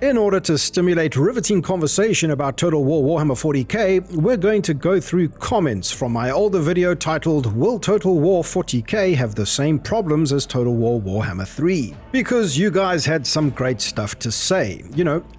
In order to stimulate riveting conversation about Total War Warhammer 40k, we're going to go through comments from my older video titled Will Total War 40k have the same problems as Total War Warhammer 3? Because you guys had some great stuff to say,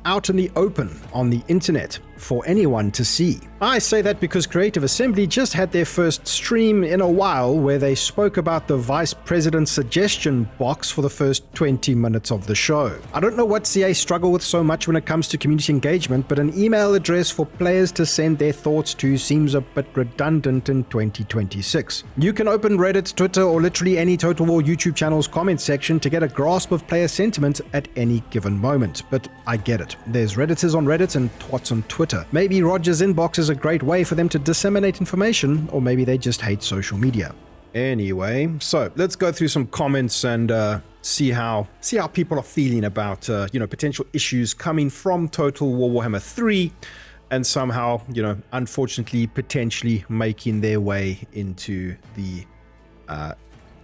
out in the open, on the internet, for anyone to see. I say that because Creative Assembly just had their first stream in a while where they spoke about the Vice President's suggestion box for the first 20 minutes of the show. I don't know what CA struggle with so much when it comes to community engagement, but an email address for players to send their thoughts to seems a bit redundant in 2026. You can open Reddit, Twitter, or literally any Total War YouTube channel's comment section to get a grasp of player sentiment at any given moment, but I get it. There's Redditors on Reddit and twats on Twitter. Maybe Roger's inbox is a great way for them to disseminate information, or maybe they just hate social media. Anyway, so let's go through some comments and see how people are feeling about potential issues coming from Total War Warhammer 3 and somehow, unfortunately, potentially making their way into the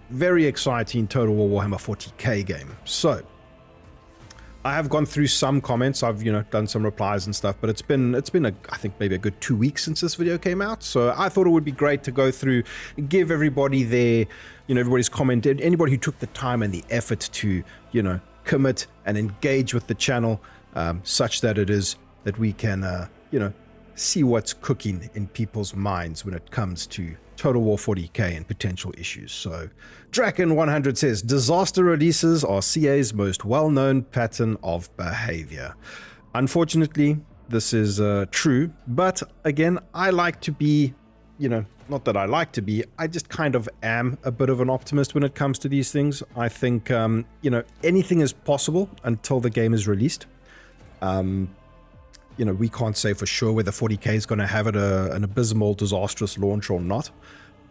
very exciting Total War Warhammer 40k game. So I have gone through some comments. I've done some replies and stuff, but it's been I think maybe a good 2 weeks since this video came out. So I thought it would be great to go through, give everybody their everybody's commented, anybody who took the time and the effort to commit and engage with the channel, such that we can see what's cooking in people's minds when it comes to Total War 40k and potential issues. So Draken100 says, disaster releases are CA's most well-known pattern of behavior. Unfortunately, this is true, but again, I like to be, not that I like to be, I just kind of am a bit of an optimist when it comes to these things. I think, anything is possible until the game is released. We can't say for sure whether 40k is going to have it an abysmal, disastrous launch or not.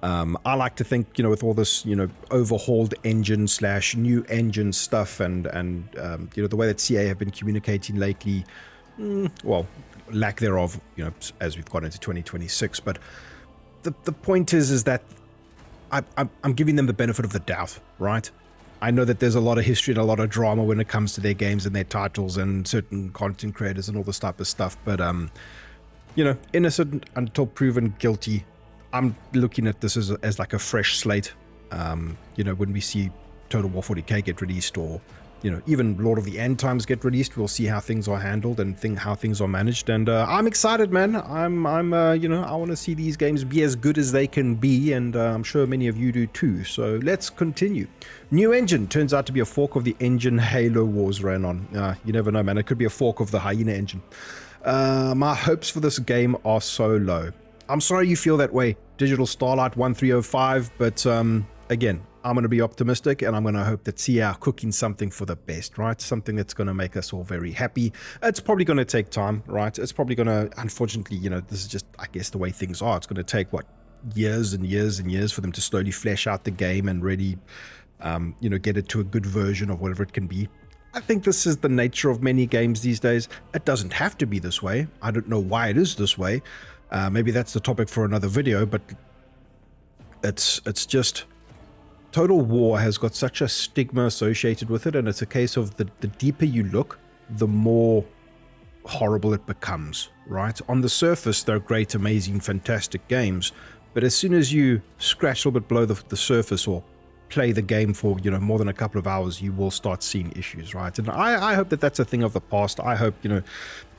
I like to think, with all this, overhauled engine / new engine stuff and the way that CA have been communicating lately, well, lack thereof, as we've got into 2026. But the point is that I'm giving them the benefit of the doubt, right? I know that there's a lot of history and a lot of drama when it comes to their games and their titles and certain content creators and all this type of stuff. But, innocent until proven guilty. I'm looking at this as like a fresh slate. When we see Total War 40k get released, or, even Lord of the End Times get released, we'll see how things are handled and how things are managed. And I'm excited, man. I want to see these games be as good as they can be, and I'm sure many of you do too. So let's continue. New engine turns out to be a fork of the engine Halo Wars ran on. You never know, man. It could be a fork of the Hyena engine. My hopes for this game are so low. I'm sorry you feel that way, Digital Starlight 1305, but again, I'm going to be optimistic, and I'm going to hope that CA are cooking something for the best, right? Something that's going to make us all very happy. It's probably going to take time, right? It's probably going to, unfortunately, this is just, I guess, the way things are. It's going to take, years and years and years for them to slowly flesh out the game and really, get it to a good version of whatever it can be. I think this is the nature of many games these days. It doesn't have to be this way. I don't know why it is this way. Maybe that's the topic for another video, but it's just... Total War has got such a stigma associated with it, and it's a case of the deeper you look, the more horrible it becomes, right? On the surface, they're great, amazing, fantastic games, but as soon as you scratch a little bit below the surface or play the game for, more than a couple of hours, you will start seeing issues, right? And I hope that that's a thing of the past. I hope,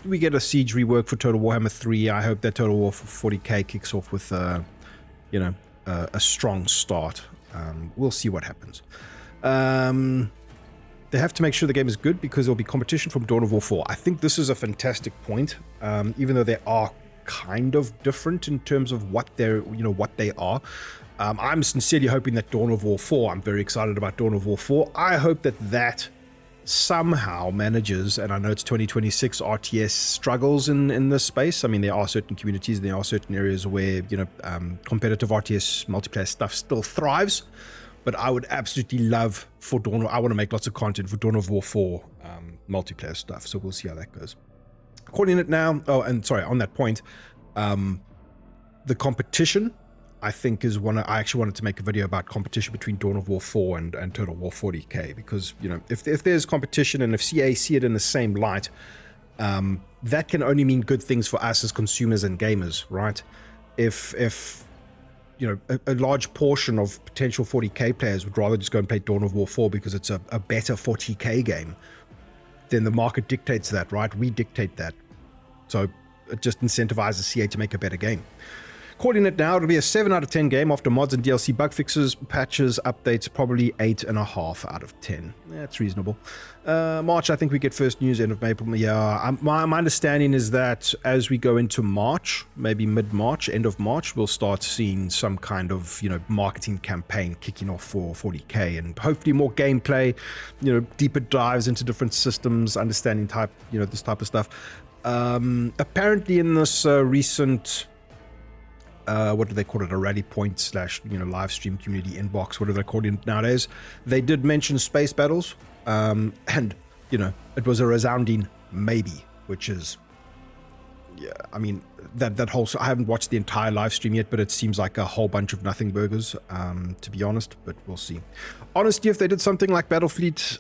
we get a Siege rework for Total Warhammer 3. I hope that Total War 40k kicks off with, a strong start. We'll see what happens. They have to make sure the game is good because there'll be competition from Dawn of War 4. I think this is a fantastic point, even though they are kind of different in terms of what they are. I'm sincerely hoping that Dawn of War 4, I'm very excited about Dawn of War 4. I hope that somehow manages, and I know it's 2026, RTS struggles in this space. I mean, there are certain communities, there are certain areas where, competitive RTS multiplayer stuff still thrives, but I would absolutely love for I want to make lots of content for Dawn of War 4 multiplayer stuff, so we'll see how that goes. Calling it now, on that point, the competition, I think is one. I actually wanted to make a video about competition between Dawn of War 4 and Total War 40k, because, you know, if there's competition and if CA see it in the same light, that can only mean good things for us as consumers and gamers, right? If you know, a large portion of potential 40k players would rather just go and play Dawn of War 4 because it's a better 40k game, then the market dictates that, right? We dictate that. So it just incentivizes CA to make a better game. Calling it now, it'll be a 7 out of 10 game after mods and DLC bug fixes, patches, updates, probably 8.5 out of 10. That's reasonable. March, I think we get first news, end of April. Yeah, my understanding is that as we go into March, maybe mid-March, end of March, we'll start seeing some kind of, you know, marketing campaign kicking off for 40k, and hopefully more gameplay, you know, deeper dives into different systems, understanding type, you know, this type of stuff. Apparently in this recent... what do they call it, a rally point slash, you know, live stream community inbox, what do they call it nowadays, they did mention space battles, and, you know, it was a resounding maybe, which is, yeah, I mean, that whole, I haven't watched the entire live stream yet, but it seems like a whole bunch of nothing burgers, to be honest, but we'll see. Honestly, if they did something like Battlefleet,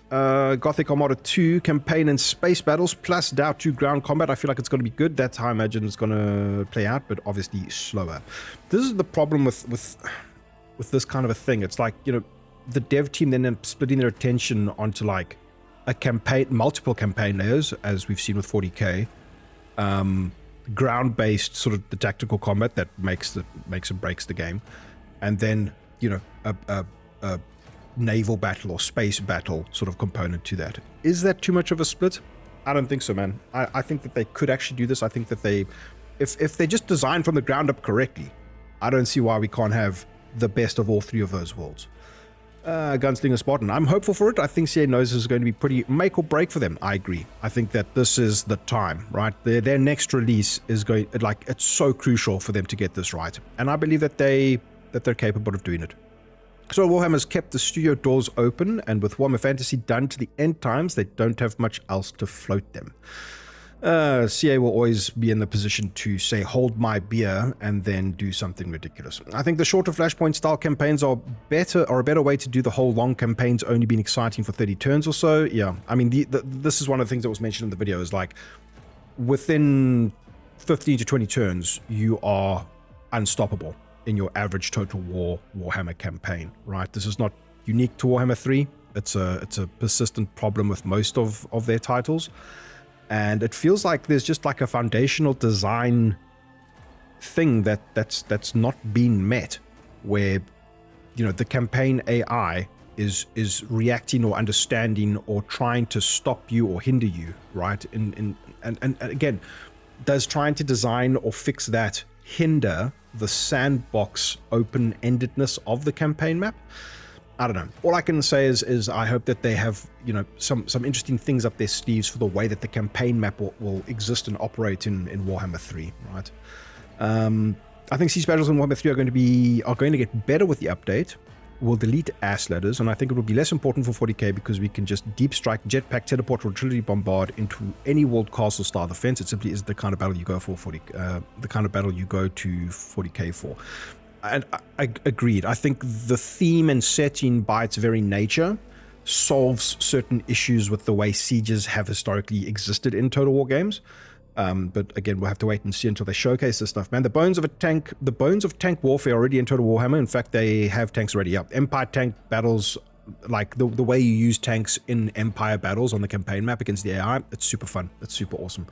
Gothic Armada 2 campaign and space battles plus Dow 2 ground combat, I feel like it's going to be good. That's how I imagine it's going to play out, but obviously slower. This is the problem with this kind of a thing. It's like, you know, the dev team then end up splitting their attention onto like a campaign, multiple campaign layers, as we've seen with 40k. Ground-based sort of the tactical combat that makes and breaks the game, and then, you know, a naval battle or space battle sort of component to that. Is that too much of a split? I don't think so, man. I think that they could actually do this. I think that they, if they just design from the ground up correctly, I don't see why we can't have the best of all three of those worlds. Gunslinger Spartan, I'm hopeful for it. I think CA knows this is going to be pretty make or break for them. I agree. I think that this is the time, right? Their next release is going, like, it's so crucial for them to get this right, and I believe that they're capable of doing it. So Warhammer's kept the studio doors open, and with Warhammer Fantasy done to the end times, they don't have much else to float them. CA will always be in the position to say, hold my beer, and then do something ridiculous. I think the shorter Flashpoint style campaigns are a better way to do the whole long campaigns only being exciting for 30 turns or so. Yeah, I mean, this is one of the things that was mentioned in the video, is like, within 15 to 20 turns, you are unstoppable in your average Total War Warhammer campaign, right? This is not unique to Warhammer 3. It's a persistent problem with most of their titles. And it feels like there's just like a foundational design thing that's not being met, where, you know, the campaign AI is reacting or understanding or trying to stop you or hinder you, right? And again, does trying to design or fix that hinder the sandbox open-endedness of the campaign map? I don't know. All I can say is I hope that they have, you know, some interesting things up their sleeves for the way that the campaign map will exist and operate in Warhammer 3, right? I think siege battles in Warhammer 3 are going to get better with the update. We'll delete ass ladders, and I think it will be less important for 40k because we can just deep strike, jetpack, teleport, or artillery bombard into any walled castle style defense. It simply isn't the kind of battle you go for the kind of battle you go to 40k for. And I agreed. I think the theme and setting by its very nature solves certain issues with the way sieges have historically existed in Total War games. But again, we'll have to wait and see until they showcase this stuff, man. The bones of tank warfare are already in Total Warhammer. In fact, they have tanks already up. Empire tank battles, like the way you use tanks in Empire battles on the campaign map against the AI, it's super fun. It's super awesome.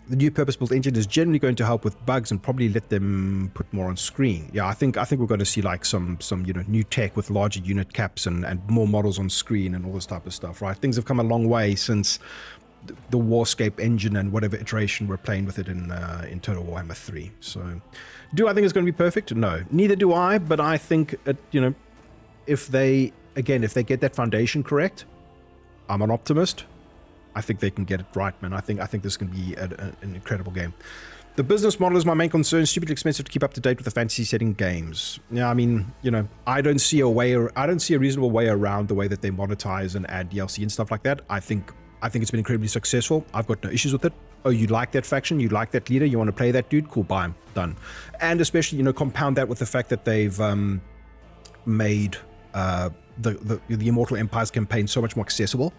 The new purpose-built engine is generally going to help with bugs and probably let them put more on screen. Yeah, I think we're going to see like some you know, new tech with larger unit caps and more models on screen and all this type of stuff, right? Things have come a long way since the Warscape engine and whatever iteration we're playing with it in Total Warhammer 3. So, do I think it's going to be perfect? No, neither do I. But I think you know, if they get that foundation correct, I'm an optimist. I think they can get it right, man. I think this can be an incredible game. The business model is my main concern. Stupidly expensive to keep up to date with the fantasy setting games. Yeah, I mean, you know, I don't see a reasonable way around the way that they monetize and add DLC and stuff like that. I think I think it's been incredibly successful. I've got no issues with it. Oh, you like that faction, you like that leader, you want to play that dude, cool, buy him, done. And especially, you know, compound that with the fact that they've made the Immortal Empires campaign so much more accessible.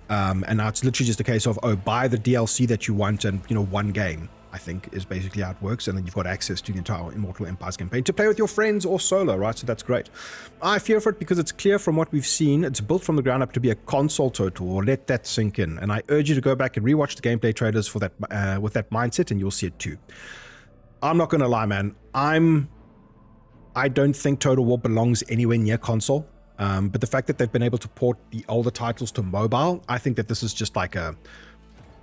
And now it's literally just a case of, oh, buy the DLC that you want and, you know, one game, I think, is basically how it works. And then you've got access to the entire Immortal Empires campaign to play with your friends or solo, right? So that's great. I fear for it because it's clear from what we've seen, it's built from the ground up to be a console total, or let that sink in. And I urge you to go back and rewatch the gameplay trailers for that, with that mindset, and you'll see it too. I'm not going to lie, man. I don't think Total War belongs anywhere near console. But the fact that they've been able to port the older titles to mobile, I think that this is just like a,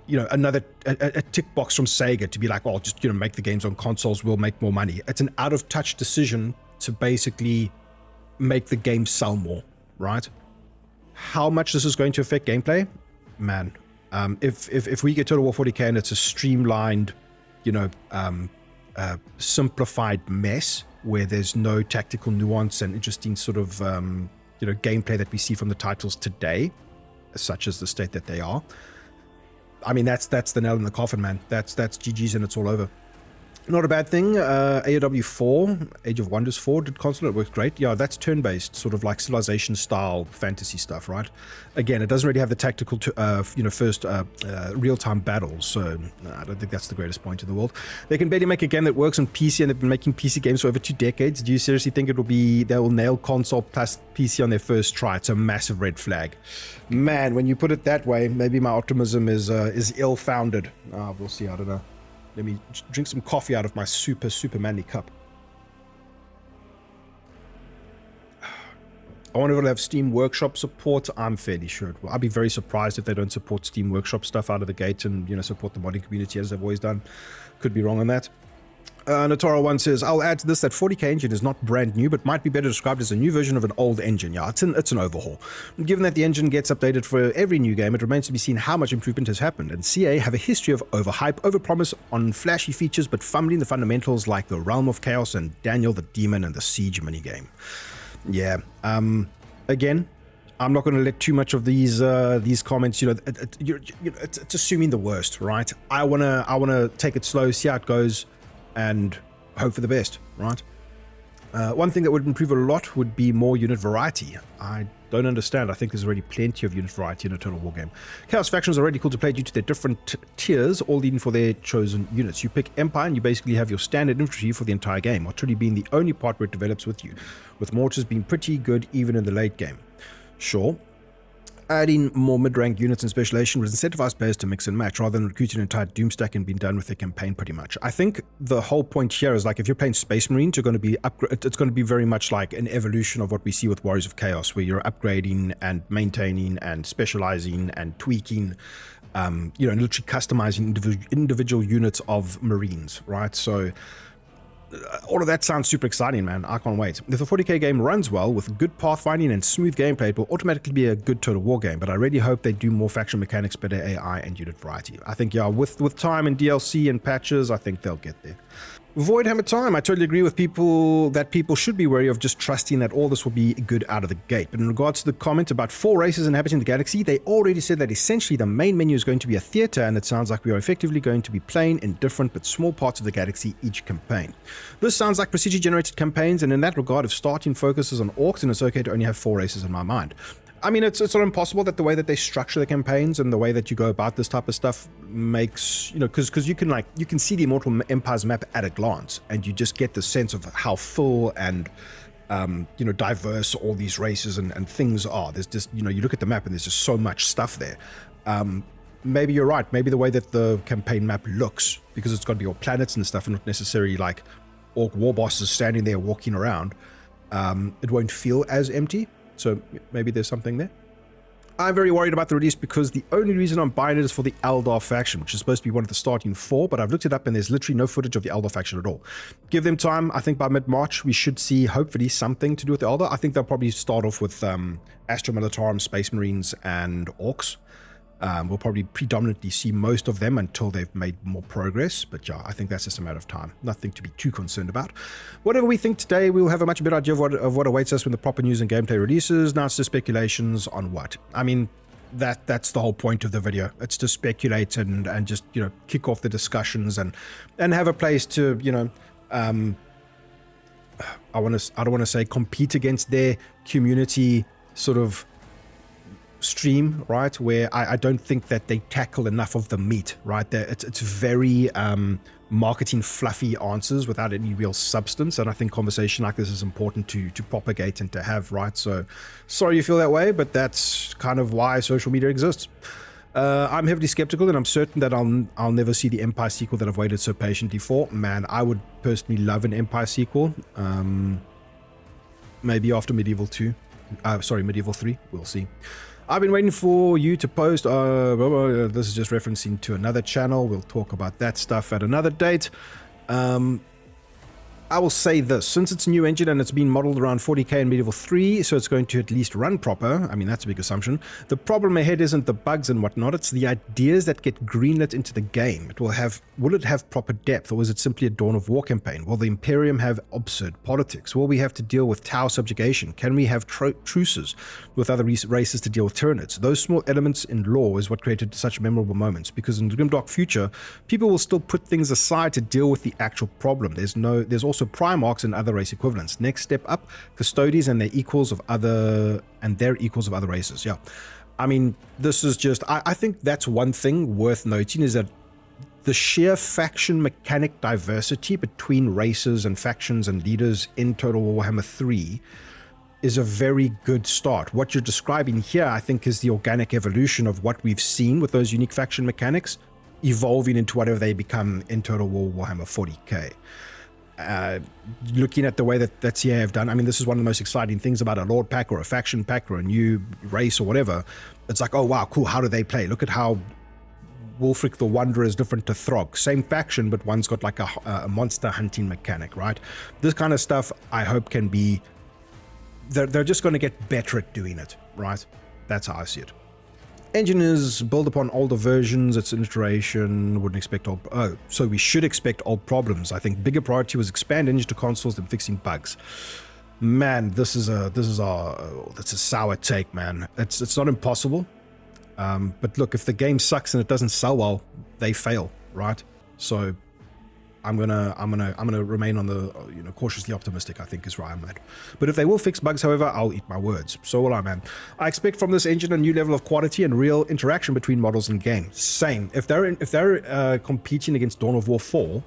you know, another tick box from Sega to be like, oh, just, you know, make the games on consoles, we'll make more money. It's an out of touch decision to basically make the game sell more, right? How much this is going to affect gameplay, man. If we get Total War 40k and it's a streamlined, you know, simplified mess where there's no tactical nuance and interesting sort of you know, gameplay that we see from the titles today, such as the state that they are, I mean, that's the nail in the coffin, man. That's GG's and it's all over. Not a bad thing. AOW 4, Age of Wonders 4 did console. It worked great. Yeah, that's turn-based, sort of like Civilization style fantasy stuff, right? Again, it doesn't really have the tactical, you know, first real-time battles. So I don't think that's the greatest point in the world. They can barely make a game that works on PC, and they've been making PC games for over 2 decades. Do you seriously think it will be, they will nail console plus PC on their first try? It's a massive red flag. Man, when you put it that way, maybe my optimism is ill-founded. We'll see. I don't know. Let me drink some coffee out of my super manly cup. I wonder if it'll have Steam Workshop support. I'm fairly sure it will. I'd be very surprised if they don't support Steam Workshop stuff out of the gate and, you know, support the modding community as they've always done. Could be wrong on that. Notaro1 says, I'll add to this that 40k engine is not brand new, but might be better described as a new version of an old engine. Yeah, it's an overhaul. Given that the engine gets updated for every new game, it remains to be seen how much improvement has happened. And CA have a history of overhype, overpromise on flashy features, but fumbling the fundamentals like the Realm of Chaos and Daniel the Demon and the Siege minigame. Yeah, again, I'm not going to let too much of these comments, you know, it's assuming the worst, right? I wanna take it slow, see how it goes, and hope for the best, right? One thing that would improve a lot would be more unit variety. I don't understand. I think there's already plenty of unit variety in a Total War game. Chaos factions are already cool to play due to their different tiers, all leading for their chosen units. You pick Empire and you basically have your standard infantry for the entire game, artillery being the only part where it develops with you, with mortars being pretty good even in the late game. Sure. Adding more mid-rank units and specialization would incentivize players to mix and match rather than recruiting an entire doomstack and being done with the campaign pretty much. I think the whole point here is like if you're playing Space Marines, you're going to be it's going to be very much like an evolution of what we see with Warriors of Chaos, where you're upgrading and maintaining and specializing and tweaking, you know, and literally customizing individual units of Marines, right? So all of that sounds super exciting, man. I can't wait. If the 40k game runs well with good pathfinding and smooth gameplay, it will automatically be a good Total War game, but I really hope they do more faction mechanics, better AI, and unit variety. I think, yeah, with time and DLC and patches, I think they'll get there. Voidhammer time. I totally agree with people that people should be wary of just trusting that all this will be good out of the gate. But in regards to the comment about 4 races inhabiting the galaxy, they already said that essentially the main menu is going to be a theater, and it sounds like we are effectively going to be playing in different but small parts of the galaxy each campaign. This sounds like procedure generated campaigns, and in that regard, if starting focuses on orcs, and it's okay to only have 4 races in my mind. I mean, it's not impossible that the way that they structure the campaigns and the way that you go about this type of stuff makes, you know, because you can see the Immortal Empires map at a glance, and you just get the sense of how full and you know, diverse all these races and things are. There's just, you know, you look at the map and there's just so much stuff there. Maybe you're right. Maybe the way that the campaign map looks, because it's got to be all planets and stuff, and not necessarily like orc war bosses standing there walking around, it won't feel as empty. So maybe there's something there. I'm very worried about the release because the only reason I'm buying it is for the Eldar faction, which is supposed to be one of the starting 4, but I've looked it up and there's literally no footage of the Eldar faction at all. Give them time. I think by mid-March we should see hopefully something to do with the Eldar. I think they'll probably start off with Astra Militarum, Space Marines, and Orcs. We'll probably predominantly see most of them until they've made more progress. But yeah, I think that's just a matter of time. Nothing to be too concerned about. Whatever we think today, we'll have a much better idea of what awaits us when the proper news and gameplay releases. Now it's just speculations on what. I mean, that's the whole point of the video. It's to speculate and just, you know, kick off the discussions and have a place to, you know, I don't want to say compete against their community sort of stream, right, where I don't think that they tackle enough of the meat, right? It's very marketing fluffy answers without any real substance, and I think conversation like this is important to propagate and to have, right? So sorry you feel that way, but that's kind of why social media exists. I'm heavily skeptical, and I'm certain that I'll never see the Empire sequel that I've waited so patiently for. Man, I would personally love an Empire sequel. Maybe after Medieval 3, we'll see. I've been waiting for you to post, this is just referencing to another channel, we'll talk about that stuff at another date. I will say this, since it's a new engine and it's been modeled around 40k in Medieval 3, so it's going to at least run proper. I mean, that's a big assumption. The problem ahead isn't the bugs and whatnot, it's the ideas that get greenlit into the game. Will it have proper depth, or is it simply a Dawn of War campaign? Will the Imperium have absurd politics? Will we have to deal with Tau subjugation? Can we have truces with other races to deal with Tyranids? Those small elements in lore is what created such memorable moments, because in the grimdark future, people will still put things aside to deal with the actual problem. There's also Primarchs and other race equivalents. Next step up, Custodies and their equals of other races. Yeah, I mean, this is just, I think that's one thing worth noting, is that the sheer faction mechanic diversity between races and factions and leaders in Total War Warhammer 3 is a very good start. What you're describing here, I think, is the organic evolution of what we've seen with those unique faction mechanics evolving into whatever they become in Total War Warhammer 40k. Looking at the way that CA have done, I mean, this is one of the most exciting things about a Lord pack or a faction pack or a new race or whatever. It's like, oh wow, cool, how do they play? Look at how Wulfric the Wanderer is different to Throg. Same faction, but one's got like a monster hunting mechanic, right? This kind of stuff, I hope can be, they're just going to get better at doing it, right? That's how I see it. Engine is built upon older versions, it's an iteration, wouldn't expect so we should expect old problems. I think bigger priority was expand engine to consoles than fixing bugs. Man, that's a sour take, man. It's not impossible. But look, if the game sucks and it doesn't sell well, they fail, right? So I'm gonna remain on the cautiously optimistic, I think is where I'm at. But if they will fix bugs, however, I'll eat my words. So will I, man. I expect from this engine a new level of quality and real interaction between models and game. Same. If they're competing against Dawn of War 4,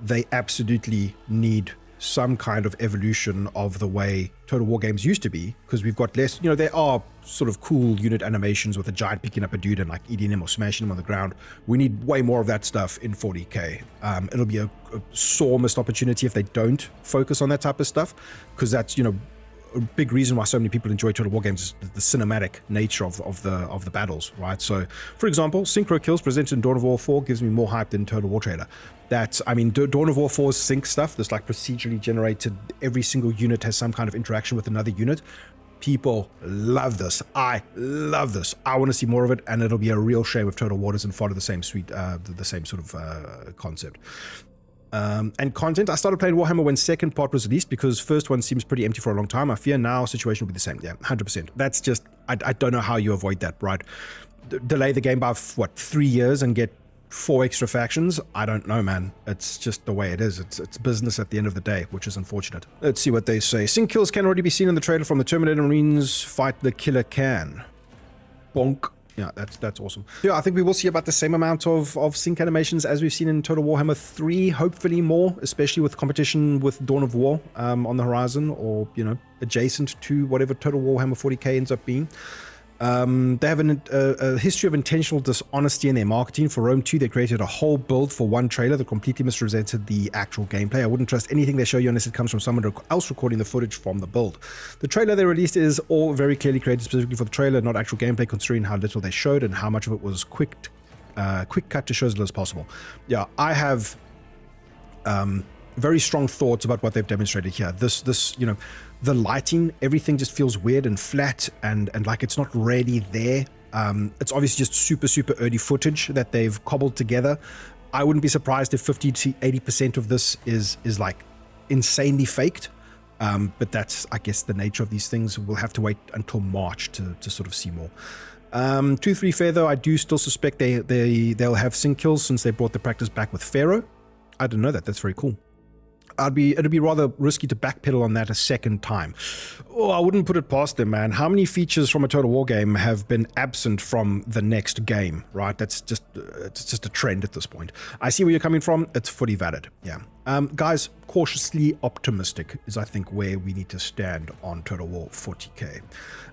they absolutely need some kind of evolution of the way Total War games used to be, because we've got less, there are sort of cool unit animations with a giant picking up a dude and like eating him or smashing him on the ground. We need way more of that stuff in 40k. It'll be a sore missed opportunity if they don't focus on that type of stuff, because that's, a big reason why so many people enjoy Total War games is the cinematic nature of the battles, right? So, for example, synchro kills presented in Dawn of War 4 gives me more hype than Total War trailer. Dawn of War 4's sync stuff, this like procedurally generated, every single unit has some kind of interaction with another unit. People love this. I love this. I want to see more of it, and it'll be a real shame if Total War doesn't follow the same the same sort of concept. And content, I started playing Warhammer when second part was released because first one seems pretty empty for a long time. I fear now situation will be the same. Yeah, 100%. That's just, I don't know how you avoid that, right? Delay the game by, 3 years and get 4 extra factions? I don't know, man. It's just the way it is. It's business at the end of the day, which is unfortunate. Let's see what they say. Sync kills can already be seen in the trailer from the Terminator Marines fight the Killer Can. Bonk. Yeah, that's awesome. Yeah, I think we will see about the same amount of sync animations as we've seen in Total Warhammer 3, hopefully more, especially with competition with Dawn of War on the horizon, or, adjacent to whatever Total Warhammer 40k ends up being. They have a history of intentional dishonesty in their marketing. For Rome 2, they created a whole build for one trailer that completely misrepresented the actual gameplay. I wouldn't trust anything they show you unless it comes from someone else recording the footage from the build. The trailer they released is all very clearly created specifically for the trailer, not actual gameplay, considering how little they showed and how much of it was quick cut to show as little as possible. Yeah, I have very strong thoughts about what they've demonstrated here. This the lighting, everything just feels weird and flat and like it's not really there. It's obviously just super early footage that they've cobbled together. I wouldn't be surprised if 50 to 80% of this is like insanely faked. But that's, I guess, the nature of these things. We'll have to wait until March to sort of see more. 2-3 fair, though, I do still suspect they'll have sync kills since they brought the practice back with Pharaoh. I didn't know that. That's very cool. It'd be rather risky to backpedal on that a second time. Oh, I wouldn't put it past them, man. How many features from a Total War game have been absent from the next game, right? It's just a trend at this point. I see where you're coming from. It's fully valid. Yeah. Guys, cautiously optimistic is, I think, where we need to stand on Total War 40k.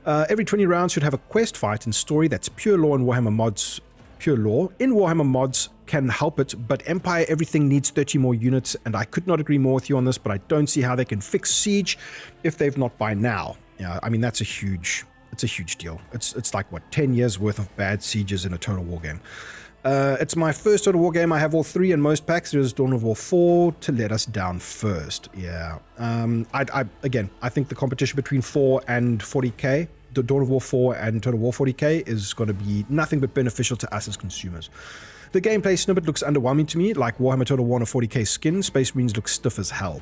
Every 20 rounds should have a quest fight and story that's pure lore in Warhammer mods. Pure lore in Warhammer mods can help it, but Empire everything needs 30 more units, and I could not agree more with you on this, but I don't see how they can fix Siege if they've not by now. Yeah, I mean, it's a huge deal. It's like, what, 10 years worth of bad Sieges in a Total War game. It's my first Total War game. I have all 3 in most packs. There's Dawn of War 4 to let us down first. Yeah. Again, I think the competition between 4 and 40k, the Dawn of War 4 and Total War 40k, is going to be nothing but beneficial to us as consumers. The gameplay snippet looks underwhelming to me, like Warhammer Total War on a 40k skin. Space Marines look stiff as hell.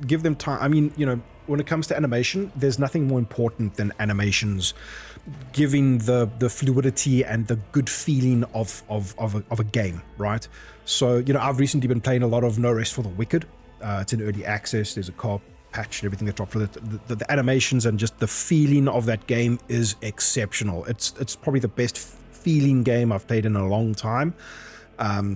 Give them time. I mean, you know, when it comes to animation, there's nothing more important than animations giving the fluidity and the good feeling of a game, right? So, you know, I've recently been playing a lot of No Rest for the Wicked. It's in early access. There's a co-op patch and everything that dropped for it. The animations and just the feeling of that game is exceptional. It's probably the best feeling game I've played in a long time.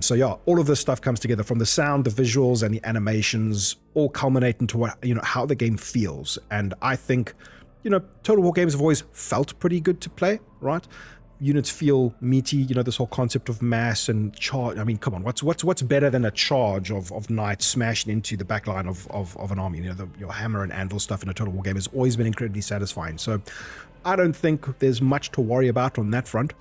So yeah, all of this stuff comes together, from the sound, the visuals, and the animations, all culminate into what, you know, how the game feels. And I think, you know, Total War games have always felt pretty good to play, right? Units feel meaty, you know, this whole concept of mass and charge. I mean, come on, what's better than a charge of knights smashing into the backline of an army? You know, your hammer and anvil stuff in a Total War game has always been incredibly satisfying. So I don't think there's much to worry about on that front.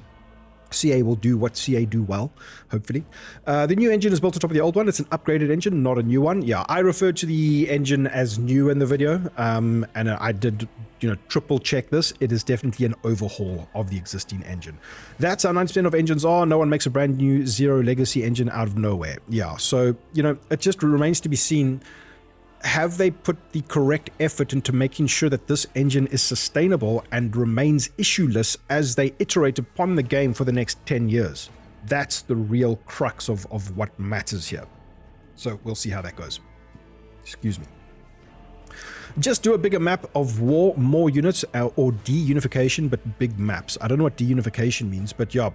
CA will do what CA do well, hopefully. The new engine is built on top of the old one. It's an upgraded engine, not a new one. Yeah, I referred to the engine as new in the video, and I did, you know, triple check this. It is definitely an overhaul of the existing engine. That's how 90% of engines are. No one makes a brand new zero legacy engine out of nowhere. Yeah, so, you know, it just remains to be seen. Have they put the correct effort into making sure that this engine is sustainable and remains issueless as they iterate upon the game for the next 10 years? That's the real crux of what matters here. So we'll see how that goes. Excuse me. Just do a bigger map of war, more units, or de-unification, but big maps. I don't know what de-unification means, but yeah,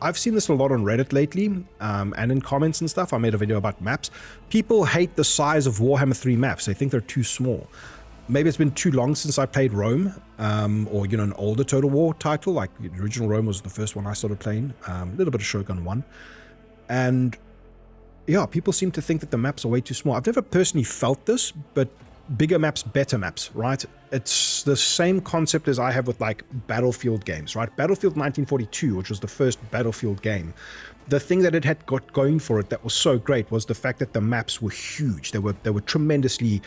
I've seen this a lot on Reddit lately, and in comments and stuff. I made a video about maps. People hate the size of Warhammer 3 maps. They think they're too small. Maybe it's been too long since I played Rome, or, you know, an older Total War title, like the original Rome was the first one I started playing, a little bit of Shogun 1. And yeah, people seem to think that the maps are way too small. I've never personally felt this, but bigger maps, better maps, right? It's the same concept as I have with like Battlefield games, right? Battlefield 1942, which was the first Battlefield game, the thing that it had got going for it that was so great was the fact that the maps were huge. They were tremendously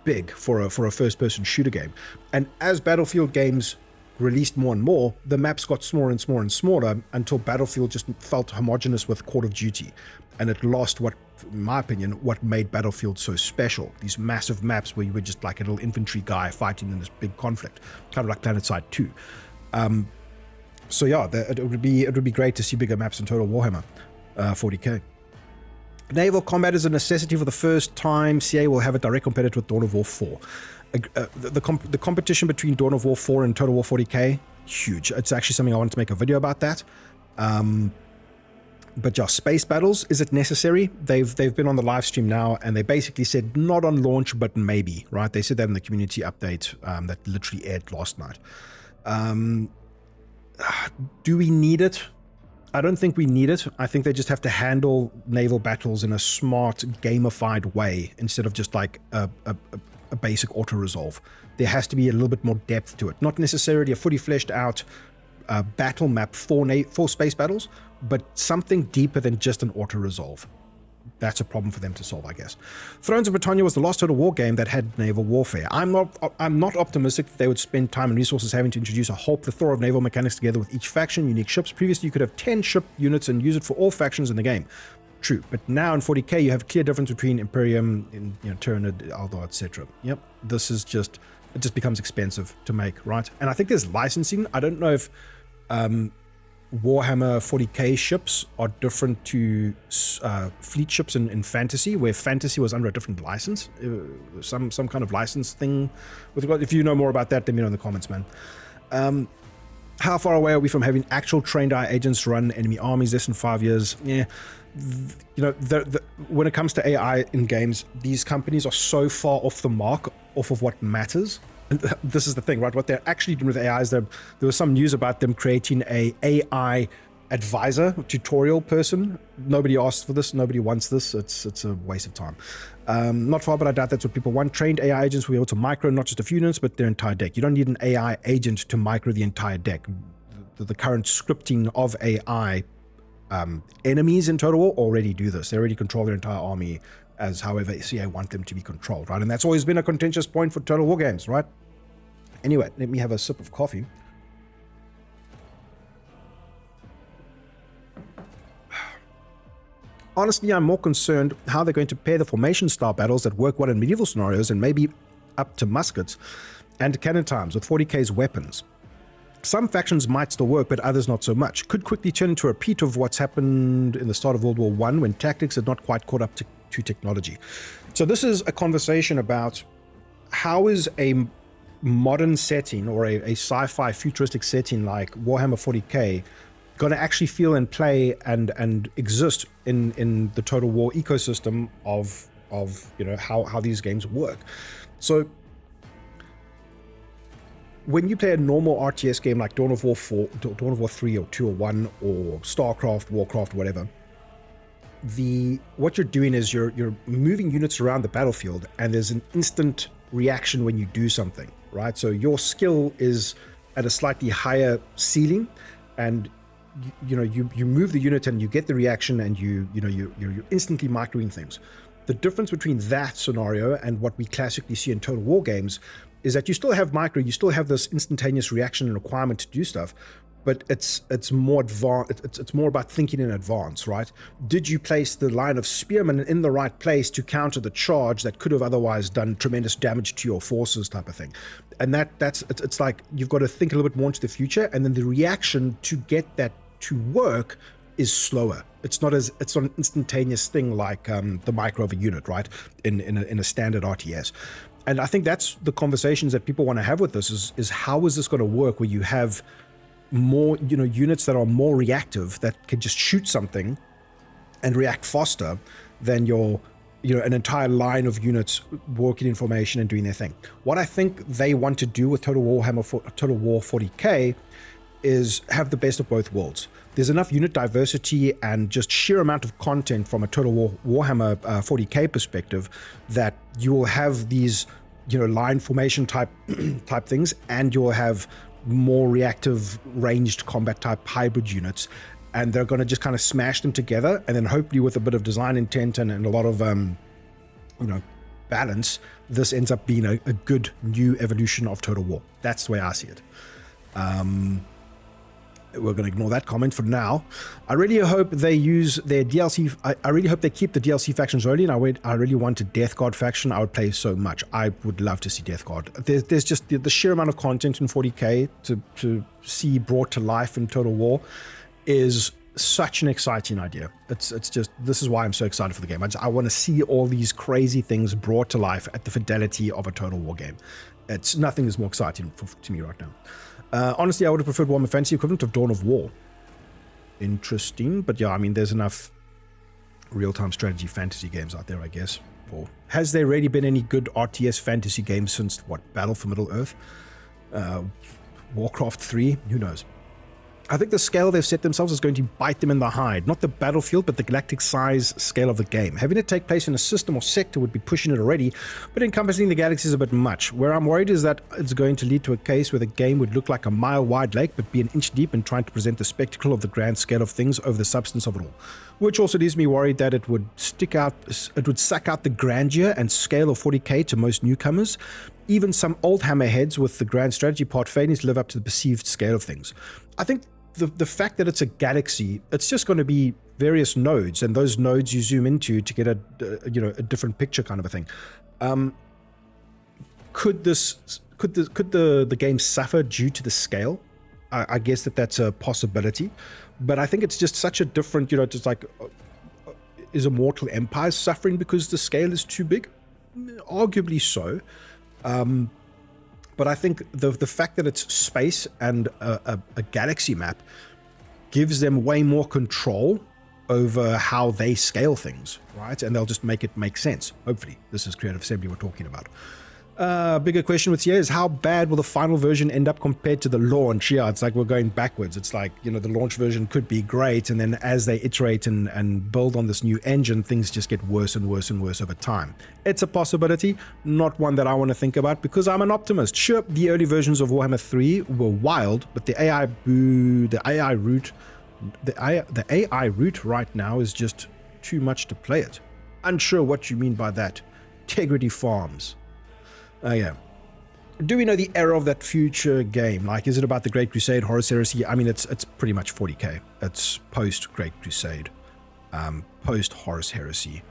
big for a first-person shooter game. And as Battlefield games released more and more, the maps got smaller and smaller and smaller until Battlefield just felt homogenous with Call of Duty. And it lost what, in my opinion, what made Battlefield so special. These massive maps where you were just like a little infantry guy fighting in this big conflict, kind of like PlanetSide 2. So yeah, it would be great to see bigger maps in Total Warhammer 40k. Naval combat is a necessity for the first time. CA will have a direct competitor with Dawn of War 4. The competition between Dawn of War 4 and Total War 40k, huge. It's actually something I wanted to make a video about that. But yeah, space battles, is it necessary? They've been on the live stream now, and they basically said not on launch, but maybe, right? They said that in the community update that literally aired last night. Do we need it? I don't think we need it. I think they just have to handle naval battles in a smart, gamified way instead of just like a basic auto-resolve. There has to be a little bit more depth to it. Not necessarily a fully fleshed out battle map for space battles, but something deeper than just an auto-resolve. That's a problem for them to solve, I guess. Thrones of Britannia was the last Total War game that had naval warfare. I'm not optimistic that they would spend time and resources having to introduce a whole plethora of naval mechanics together with each faction, unique ships. Previously, you could have 10 ship units and use it for all factions in the game. true. But now in 40k, you have a clear difference between Imperium, in, Tyranid, Eldar, etc. Yep, this is just, it just becomes expensive to make, right? And I think there's licensing. I don't know if Warhammer 40k ships are different to fleet ships in fantasy, where fantasy was under a different license, some kind of license thing. If you know more about that, let me know in the comments, man. How far away are we from having actual trained AI agents run enemy armies? Less than 5 years. Yeah, when it comes to AI in games, these companies are so far off the mark, off of what matters. And this is the thing, right? What they're actually doing with AI is there was some news about them creating a AI advisor, tutorial person. Nobody asked for this. Nobody wants this. It's a waste of time. Not far, but I doubt that's what people want. Trained AI agents will be able to micro not just a few units, but their entire deck. You don't need an AI agent to micro the entire deck. The current scripting of AI enemies in Total War already do this. They already control their entire army as however CA want them to be controlled, right? And that's always been a contentious point for Total War games, right? Anyway, let me have a sip of coffee. Honestly, I'm more concerned how they're going to pair the formation style battles that work well in medieval scenarios and maybe up to muskets and cannon times with 40k's weapons. Some factions might still work, but others not so much. Could quickly turn into a repeat of what's happened in the start of World War I when tactics had not quite caught up to technology. So this is a conversation about how is a modern setting or a sci-fi futuristic setting like Warhammer 40k going to actually feel and play and exist in the Total War ecosystem of how these games work. So when you play a normal RTS game like Dawn of War 4, Dawn of War 3 or 2 or 1 or StarCraft, Warcraft, whatever, what you're doing is you're moving units around the battlefield, and there's an instant reaction when you do something, right? So your skill is at a slightly higher ceiling, and you move the unit and you get the reaction, and you're instantly microing things. The difference between that scenario and what we classically see in Total War games is that you still have micro, you still have this instantaneous reaction and requirement to do stuff, but it's more advanced. It's more about thinking in advance, right? Did you place the line of spearmen in the right place to counter the charge that could have otherwise done tremendous damage to your forces, type of thing? And it's like you've got to think a little bit more into the future, and then the reaction to get that to work is slower. It's not an instantaneous thing like the micro of a unit, right? In a standard RTS. And I think that's the conversations that people want to have with this is how is this going to work where you have more, units that are more reactive, that can just shoot something and react faster than an entire line of units working in formation and doing their thing. What I think they want to do with Total War 40k is have the best of both worlds. There's enough unit diversity and just sheer amount of content from a Total War Warhammer 40k perspective that you will have these, line formation type things, and you'll have more reactive ranged combat type hybrid units, and they're going to just kind of smash them together, and then hopefully with a bit of design intent and a lot of balance, this ends up being a good new evolution of Total War. That's the way I see it. We're going to ignore that comment for now. I really hope they use their DLC. I really hope they keep the DLC factions early, and I really want a Death Guard faction. I would play so much. I would love to see Death Guard. There's just the sheer amount of content in 40k to see brought to life in Total War is such an exciting idea. It's just, this is why I'm so excited for the game. I want to see all these crazy things brought to life at the fidelity of a Total War game. Nothing is more exciting to me right now. Honestly, I would have preferred Warhammer Fantasy equivalent of Dawn of War. Interesting, but yeah, I mean, there's enough real-time strategy fantasy games out there, I guess. Or has there really been any good RTS fantasy games since, Battle for Middle-earth? Warcraft 3? Who knows? I think the scale they've set themselves is going to bite them in the hide. Not the battlefield, but the galactic size scale of the game. Having it take place in a system or sector would be pushing it already, but encompassing the galaxy is a bit much. Where I'm worried is that it's going to lead to a case where the game would look like a mile-wide lake, but be an inch deep and trying to present the spectacle of the grand scale of things over the substance of it all. Which also leaves me worried that it would suck out the grandeur and scale of 40k to most newcomers. Even some old hammerheads with the grand strategy part failing to live up to the perceived scale of things. I think the fact that it's a galaxy, it's just going to be various nodes, and those nodes you zoom into to get a different picture kind of a thing. Could the game suffer due to the scale? I guess that's a possibility, but I think it's just such a different, just like, is Immortal Empire suffering because the scale is too big? Arguably so. But I think the fact that it's space and a galaxy map gives them way more control over how they scale things, right? And they'll just make it make sense. Hopefully, this is Creative Assembly we're talking about. Bigger question with here is, how bad will the final version end up compared to the launch? Yeah, it's like we're going backwards. It's like, the launch version could be great, and then as they iterate and build on this new engine, things just get worse and worse and worse over time. It's a possibility, not one that I want to think about because I'm an optimist. Sure, the early versions of Warhammer 3 were wild, but the AI route right now is just too much to play it. Unsure what you mean by that. Integrity Farms. Yeah. Do we know the era of that future game? Like, is it about the Great Crusade, Horus Heresy? I mean, it's pretty much 40k. It's post Great Crusade, post Horus Heresy.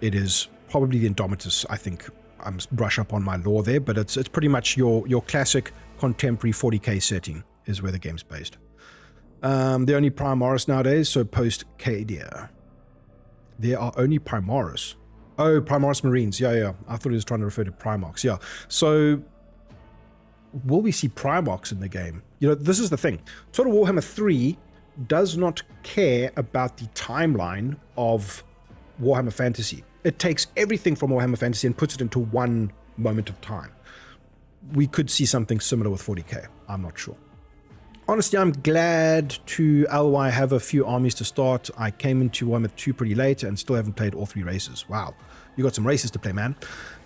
It is probably the Indomitus. I think I'm brush up on my lore there, but it's pretty much your classic contemporary 40k setting is where the game's based. The only Primaris nowadays, so post Cadia. There are only Primaris. Oh, Primaris Marines. Yeah. I thought he was trying to refer to Primarchs. Yeah. So, will we see Primarchs in the game? This is the thing. Total Warhammer 3 does not care about the timeline of Warhammer Fantasy. It takes everything from Warhammer Fantasy and puts it into one moment of time. We could see something similar with 40k. I'm not sure. Honestly, I'm glad to LY have a few armies to start. I came into Warhammer 2 pretty late and still haven't played all 3 races. Wow. You got some races to play, man.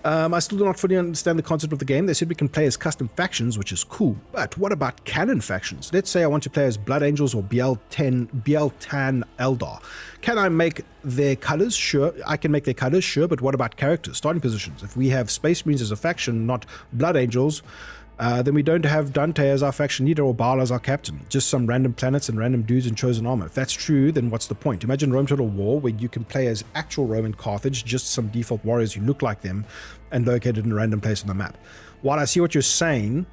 I still do not fully understand the concept of the game. They said we can play as custom factions, which is cool. But what about canon factions? Let's say I want to play as Blood Angels or Biel-Tan Eldar. Can I make their colors? Sure. I can make their colors, sure. But what about characters, starting positions? If we have Space Marines as a faction, not Blood Angels, then we don't have Dante as our faction leader or Baal as our captain. Just some random planets and random dudes in chosen armor. If that's true, then what's the point? Imagine Rome Total War, where you can play as actual Roman Carthage, just some default warriors who look like them and located in a random place on the map. While I see what you're saying,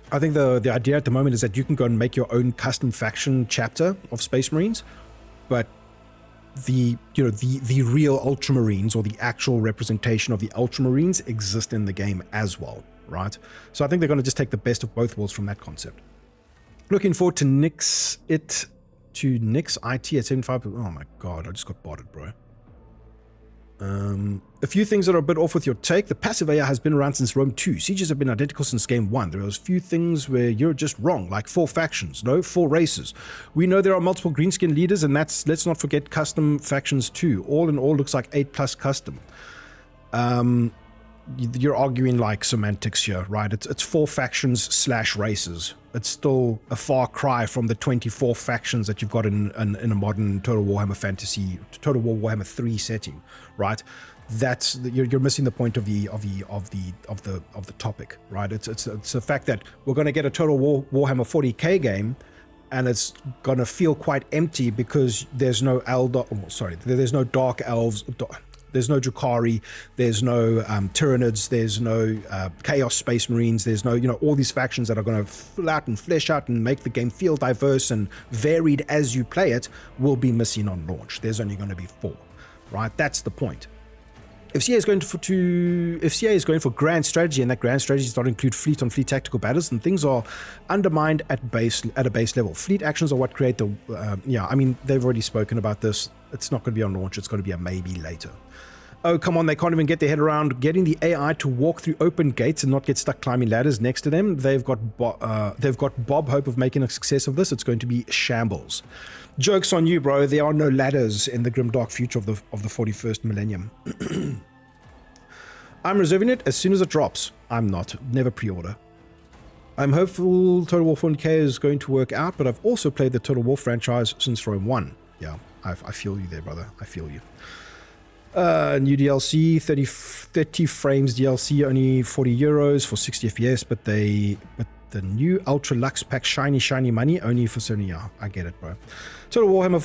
I think the idea at the moment is that you can go and make your own custom faction chapter of Space Marines, but the real Ultramarines or the actual representation of the Ultramarines exist in the game as well. Right, so I think they're going to just take the best of both worlds from that concept. Looking forward to Nix IT at 75. Oh my god, I just got botted, bro. A few things that are a bit off with your take. The passive AI has been around since Rome 2. Sieges have been identical since game 1. There are a few things where you're just wrong, like 4 factions, 4 races. We know there are multiple greenskin leaders, and let's not forget custom factions too. All in all, looks like 8+ custom. You're arguing like semantics here, right? It's 4 factions / races. It's still a far cry from the 24 factions that you've got in a modern Total Warhammer Fantasy, Total War Warhammer 3 setting, right? That's you're missing the point of the topic, right? It's the fact that we're going to get a Total War Warhammer 40k game, and it's going to feel quite empty because there's no there's no Dark Elves. There's no Drukhari, there's no Tyranids, there's no Chaos Space Marines, there's no, all these factions that are going to fill out and flesh out and make the game feel diverse and varied as you play it will be missing on launch. There's only going to be 4, right? That's the point. If CA is going for grand strategy, and that grand strategy does not include fleet on fleet tactical battles, then things are undermined at a base level. Fleet actions are what create the I mean, they've already spoken about this. It's not going to be on launch. It's going to be a maybe later. Oh, come on, they can't even get their head around getting the AI to walk through open gates and not get stuck climbing ladders next to them. They've got Bob Hope of making a success of this. It's going to be shambles. Joke's on you, bro. There are no ladders in the grimdark future of the 41st millennium. I'm reserving it as soon as it drops. I'm not. Never pre-order. I'm hopeful Total War 40k is going to work out, but I've also played the Total War franchise since Rome 1. Yeah, I feel you there, brother. I feel you. New DLC, 30 frames DLC, only €40 for 60 FPS, but the new Ultra Lux pack, shiny money, only for 70. Yeah, I get it, bro. Total Warhammer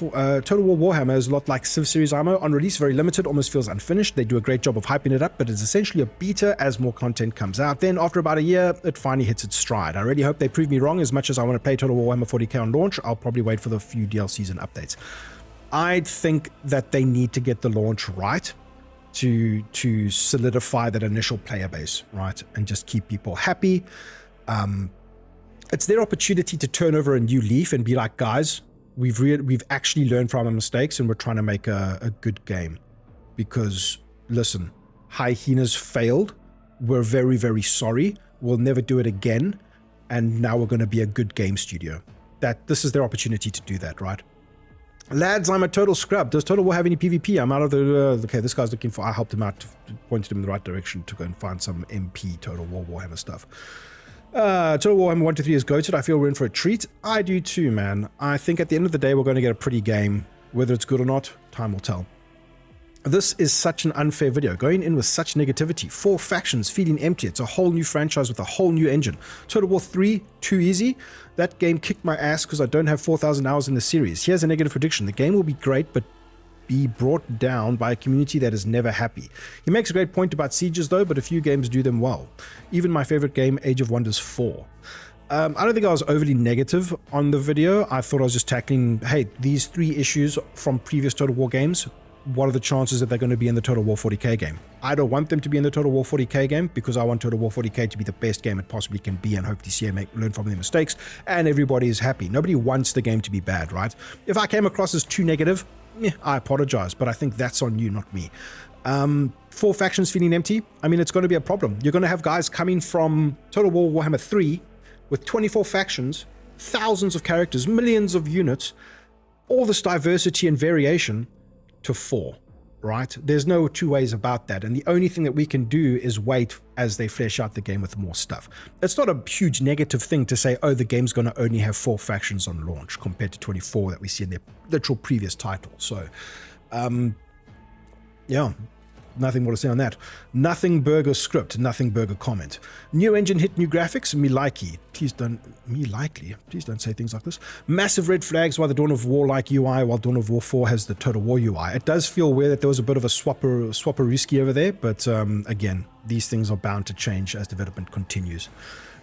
Total War Warhammer is a lot like Civ Series ammo. On release, very limited, almost feels unfinished. They do a great job of hyping it up, but it's essentially a beta as more content comes out. Then after about a year, it finally hits its stride. I really hope they prove me wrong. As much as I want to play Total War Warhammer 40k on launch, I'll probably wait for the few DLCs and updates. I think that they need to get the launch right to solidify that initial player base, right, and just keep people happy. It's their opportunity to turn over a new leaf and be like, guys, we've actually learned from our mistakes and we're trying to make a good game. Because listen, Hyenas failed. We're very, very sorry. We'll never do it again. And now we're going to be a good game studio. This is their opportunity to do that, right? Lads, I'm a total scrub. Does Total War have any PvP? I'm out of the... okay, this guy's looking for... I helped him out, pointed him in the right direction to go and find some MP Total War Warhammer stuff. Total War Warhammer 1 to 3 is goated. I feel we're in for a treat. I do too, man. I think at the end of the day, we're going to get a pretty game. Whether it's good or not, time will tell. This is such an unfair video, going in with such negativity. 4 factions feeling empty. It's a whole new franchise with a whole new engine. Total War 3, too easy. That game kicked my ass because I don't have 4,000 hours in the series. Here's a negative prediction. The game will be great, but be brought down by a community that is never happy. He makes a great point about sieges though, but a few games do them well. Even my favorite game, Age of Wonders 4. I don't think I was overly negative on the video. I thought I was just tackling, hey, these 3 issues from previous Total War games. What are the chances that they're going to be in the Total War 40k game? I don't want them to be in the Total War 40k game because I want Total War 40k to be the best game it possibly can be and hope CA learn from their mistakes and everybody is happy. Nobody wants the game to be bad, right? If I came across as too negative, I apologize, but I think that's on you, not me. 4 factions feeling empty. I mean, it's going to be a problem. You're going to have guys coming from Total War Warhammer 3 with 24 factions, thousands of characters, millions of units, all this diversity and variation, to 4, right? There's no two ways about that. And the only thing that we can do is wait as they flesh out the game with more stuff. It's not a huge negative thing to say, oh, the game's going to only have 4 factions on launch compared to 24 that we see in their literal previous title. So, yeah, nothing more to say on that. Nothing burger script, nothing burger comment. New engine hit, new graphics, me likely. Please don't say things like this. Massive red flags while the Dawn of War like UI, while Dawn of War 4 has the Total War UI. It does feel weird that there was a bit of a swapperooski over there, but again, these things are bound to change as development continues.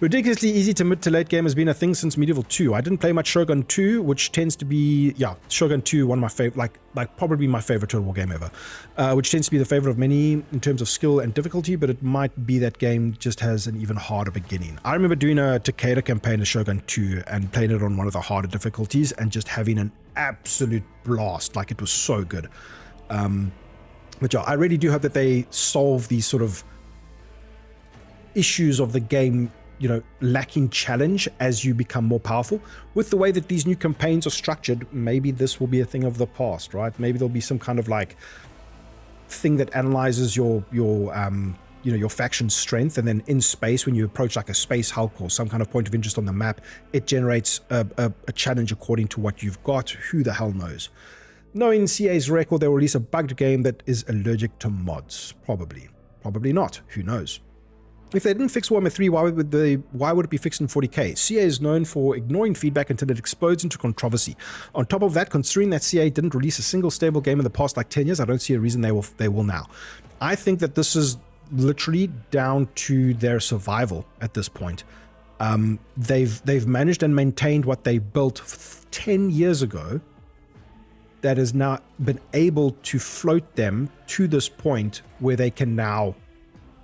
Ridiculously easy to mid to late game has been a thing since Medieval 2. I didn't play much Shogun 2, which tends to be, yeah, Shogun 2, one of my favorite, like probably my favorite Total War game ever, which tends to be the favorite of many in terms of skill and difficulty, but it might be that game just has an even harder beginning. I remember doing a Takeda campaign of Shogun 2 and playing it on one of the harder difficulties and just having an absolute blast. Like, it was so good. But yeah, I really do hope that they solve these sort of issues of the game, you know, lacking challenge as you become more powerful. With the way that these new campaigns are structured, maybe this will be a thing of the past, right? Maybe there'll be some kind of like thing that analyzes your you know, your faction's strength, and then in space, when you approach like a space hulk or some kind of point of interest on the map, it generates a challenge according to what you've got. Who the hell knows? Knowing CA's record, they'll release a bugged game that is allergic to mods. Probably not. Who knows? If they didn't fix Warhammer 3, why would it be fixed in 40k? CA is known for ignoring feedback until it explodes into controversy. On top of that, considering that CA didn't release a single stable game in the past like 10 years, I don't see a reason they will now. I think that this is literally down to their survival at this point. They've managed and maintained what they built 10 years ago that has now been able to float them to this point where they can now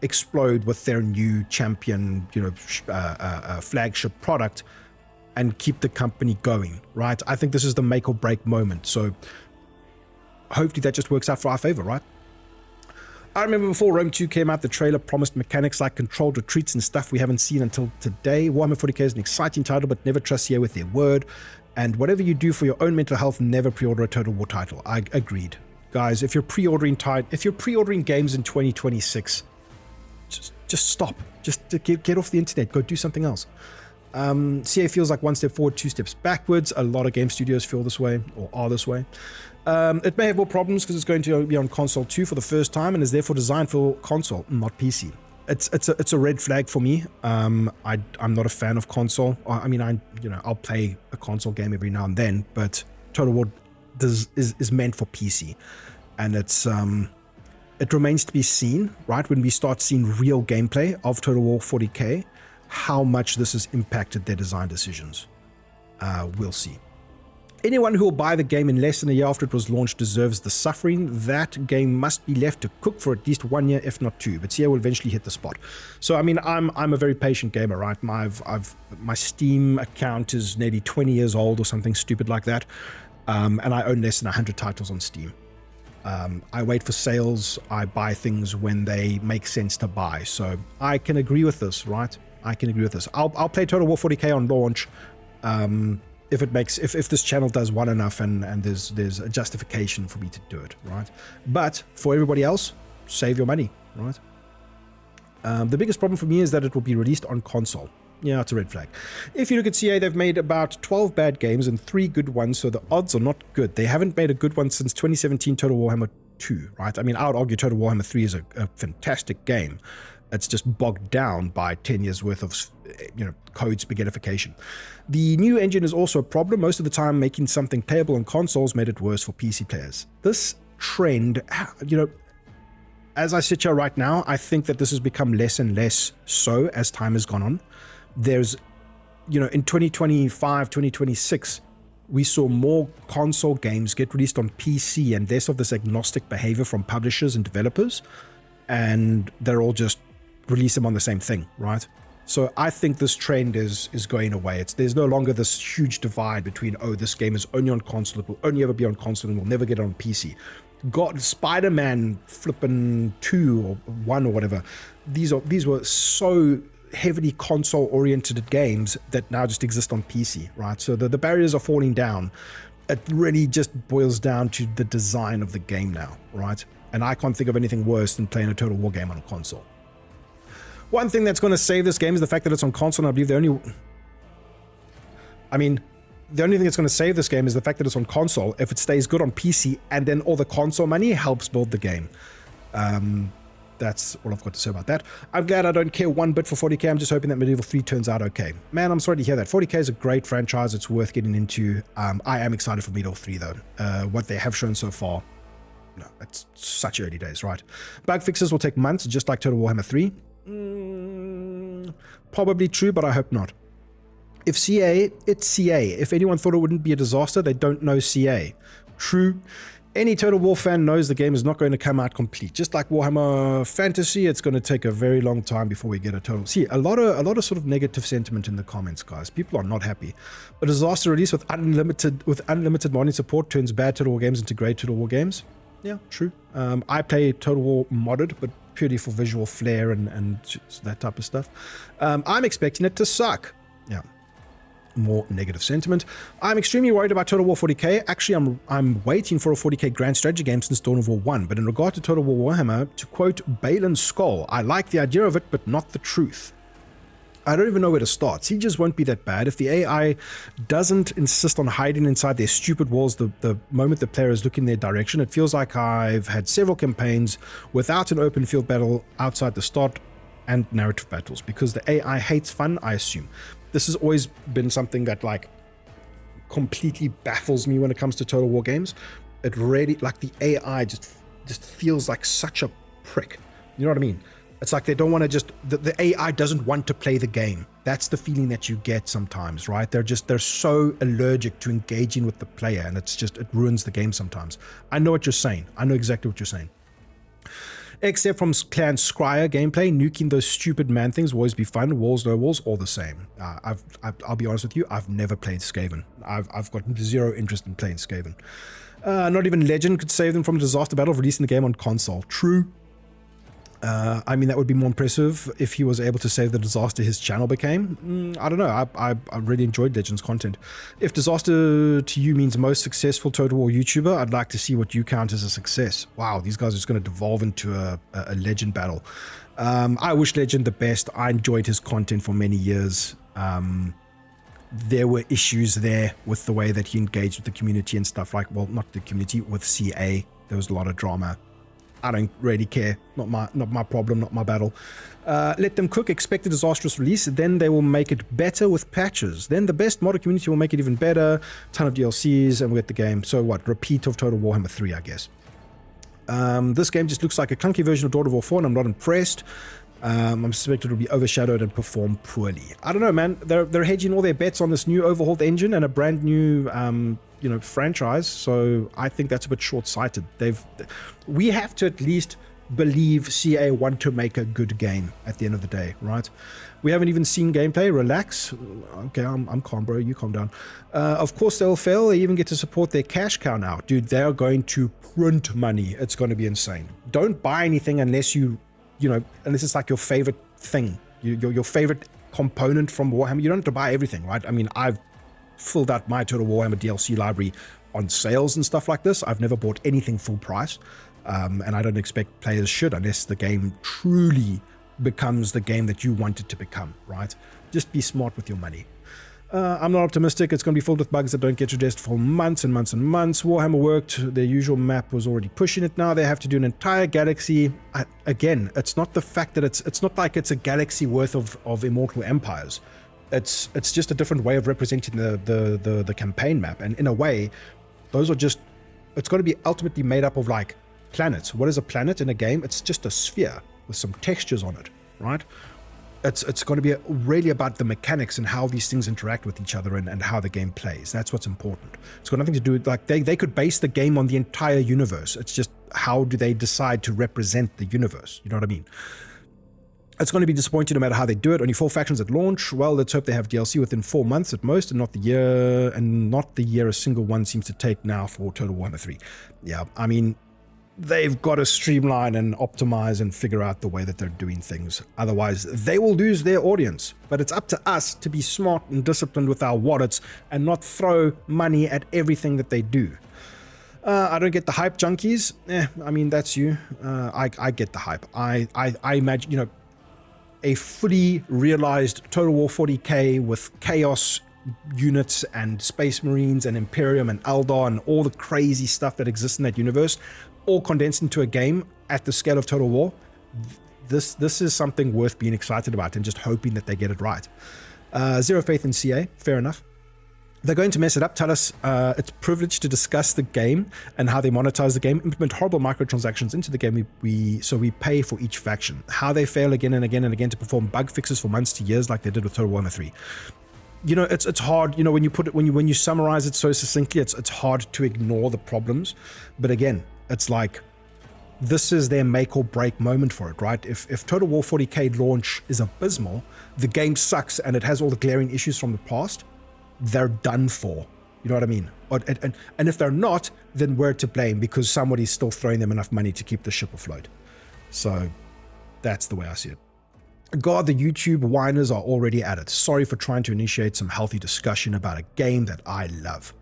explode with their new champion, you know, flagship product and keep the company going, right? I think this is the make or break moment. So hopefully that just works out for our favor, right? I remember before Rome 2 came out, the trailer promised mechanics like controlled retreats and stuff we haven't seen until today. Warhammer 40k is an exciting title, but never trust CA with their word. And whatever you do for your own mental health, never pre-order a Total War title. I agreed. Guys, if you're pre-ordering games in 2026, just stop. Just get off the internet. Go do something else. CA feels like one step forward, 2 steps backwards. A lot of game studios feel this way, or are this way. It may have more problems because it's going to be on console too for the first time and is therefore designed for console, not PC. It's a red flag for me. I'm not a fan of console. I mean, I'll play a console game every now and then, but Total War is meant for PC, and it remains to be seen, right, when we start seeing real gameplay of Total War 40K, how much this has impacted their design decisions. We'll see. Anyone who will buy the game in less than a year after it was launched deserves the suffering. That game must be left to cook for at least 1 year, if not 2. But CA will eventually hit the spot. So I mean, I'm a very patient gamer, right? My Steam account is nearly 20 years old or something stupid like that, and I own less than 100 titles on Steam. I wait for sales. I buy things when they make sense to buy. So I can agree with this, right? I can agree with this. I'll play Total War 40K on launch. If this channel does well enough and there's a justification for me to do it, right? But for everybody else, save your money, right? The biggest problem for me is that it will be released on console. Yeah, it's a red flag. If you look at CA, they've made about 12 bad games and 3 good ones, so the odds are not good. They haven't made a good one since 2017 Total Warhammer 2, right? I mean, I would argue Total Warhammer 3 is a fantastic game. It's just bogged down by 10 years worth of, code spaghettification. The new engine is also a problem. Most of the time, making something playable on consoles made it worse for PC players. This trend, as I sit here right now, I think that this has become less and less so as time has gone on. There's, in 2025, 2026, we saw more console games get released on PC and less of this agnostic behavior from publishers and developers, and they're all just release them on the same thing, right? So I think this trend is going away. There's no longer this huge divide between, oh, this game is only on console, it will only ever be on console and we'll never get it on PC. God, Spider-Man flipping 2 or 1 or whatever, these were so heavily console-oriented games that now just exist on PC, right? So the barriers are falling down. It really just boils down to the design of the game now, right? And I can't think of anything worse than playing a Total War game on a console. One thing that's going to save this game is the fact that it's on console, and I believe the only thing that's going to save this game is the fact that it's on console. If it stays good on PC, and then all the console money helps build the game. That's all I've got to say about that. I'm glad I don't care one bit for 40k. I'm just hoping that Medieval 3 turns out okay. Man, I'm sorry to hear that. 40k is a great franchise. It's worth getting into. I am excited for Medieval 3, though. What they have shown so far, no, it's such early days, right? Bug fixes will take months, just like Total Warhammer 3. Probably true, but I hope not. If CA, it's CA. If anyone thought it wouldn't be a disaster, they don't know CA. True. Any Total War fan knows the game is not going to come out complete. Just like Warhammer Fantasy, it's going to take a very long time before we get a total. See, a lot of sort of negative sentiment in the comments, guys. People are not happy. A disaster release with unlimited modding support turns bad Total War games into great Total War games. Yeah, true. I play Total War modded, but purely for visual flair and that type of stuff. I'm expecting it to suck. Yeah. More negative sentiment. I'm extremely worried about Total War 40k. Actually, I'm waiting for a 40k grand strategy game since Dawn of War 1. But in regard to Total War Warhammer, to quote Balin's Skull, I like the idea of it, but not the truth. I don't even know where to start. Sieges won't be that bad if the AI doesn't insist on hiding inside their stupid walls the moment the player is looking their direction. It feels like I've had several campaigns without an open field battle outside the start and narrative battles because the AI hates fun, I assume. This has always been something that like completely baffles me when it comes to Total War games. It really, like, the AI just feels like such a prick. You know what I mean? It's like they don't want to the AI doesn't want to play the game. That's the feeling that you get sometimes, right? They're so allergic to engaging with the player, and it ruins the game sometimes. I know what you're saying. I know exactly what you're saying. Except from Clan Scryer gameplay, nuking those stupid man things will always be fun. Walls, no walls, all the same. I'll be honest with you, I've never played Skaven. I've got zero interest in playing Skaven. Not even Legend could save them from a disaster battle of releasing the game on console. True. I mean, that would be more impressive if he was able to save the disaster his channel became. I don't know. I really enjoyed Legend's content. If disaster to you means most successful Total War YouTuber, I'd like to see what you count as a success. Wow, these guys are just going to devolve into a Legend battle. I wish Legend the best. I enjoyed his content for many years. There were issues there with the way that he engaged with the community and stuff like, well, not the community, with CA. There was a lot of drama. I don't really care. Not my problem, not my battle. Let them cook, expect a disastrous release, then they will make it better with patches. Then the best modder community will make it even better. Ton of DLCs, and we get the game. So what? Repeat of Total Warhammer 3, I guess. This game just looks like a clunky version of Total War 4, and I'm not impressed. I'm suspected it'll be overshadowed and perform poorly. I don't know, man. They're hedging all their bets on this new overhauled engine and a brand new, franchise. So I think that's a bit short-sighted. We have to at least believe CA want to make a good game at the end of the day, right? We haven't even seen gameplay. Relax. Okay, I'm calm, bro. You calm down. Of course they'll fail. They even get to support their cash cow now. Dude, they're going to print money. It's going to be insane. Don't buy anything unless unless it's like your favorite thing, your favorite component from Warhammer. You don't have to buy everything, right? I mean, I've filled out my Total Warhammer DLC library on sales and stuff like this. I've never bought anything full price, and I don't expect players should, unless the game truly becomes the game that you want it to become, right? Just be smart with your money. I'm not optimistic. It's going to be filled with bugs that don't get addressed for months and months and months. Warhammer worked. Their usual map was already pushing it. Now they have to do an entire galaxy. Again, it's not the fact that it's not like it's a galaxy worth of immortal empires. It's just a different way of representing the campaign map. And in a way, those are just, it's got to be ultimately made up of like planets. What is a planet in a game? It's just a sphere with some textures on it, right? It's going to be really about the mechanics and how these things interact with each other and how the game plays. That's what's important. It's got nothing to do with, like, they could base the game on the entire universe. It's just how do they decide to represent the universe? You know what I mean? It's going to be disappointing no matter how they do it. Only 4 factions at launch. Well, let's hope they have DLC within 4 months at most, and not the year a single one seems to take now for Total Warhammer 3. Yeah, I mean, they've got to streamline and optimize and figure out the way that they're doing things. Otherwise, they will lose their audience. But it's up to us to be smart and disciplined with our wallets and not throw money at everything that they do. I don't get the hype, junkies. I mean, that's you. I get the hype. I imagine, a fully realized Total War 40k with Chaos units and Space Marines and Imperium and Eldar and all the crazy stuff that exists in that universe, all condensed into a game at the scale of Total War. This is something worth being excited about and just hoping that they get it right. Zero faith in CA, fair enough. They're going to mess it up. Tell us it's privileged to discuss the game and how they monetize the game. Implement horrible microtransactions into the game so we pay for each faction. How they fail again and again and again to perform bug fixes for months to years like they did with Total Warhammer 3. It's hard, when you put it, when you summarize it so succinctly, it's hard to ignore the problems. But again, it's like, this is their make or break moment for it, right? If Total War 40k launch is abysmal, the game sucks and it has all the glaring issues from the past, they're done for. You know what I mean? And if they're not, then we're to blame because somebody's still throwing them enough money to keep the ship afloat. So that's the way I see it. God, the YouTube whiners are already at it. Sorry for trying to initiate some healthy discussion about a game that I love.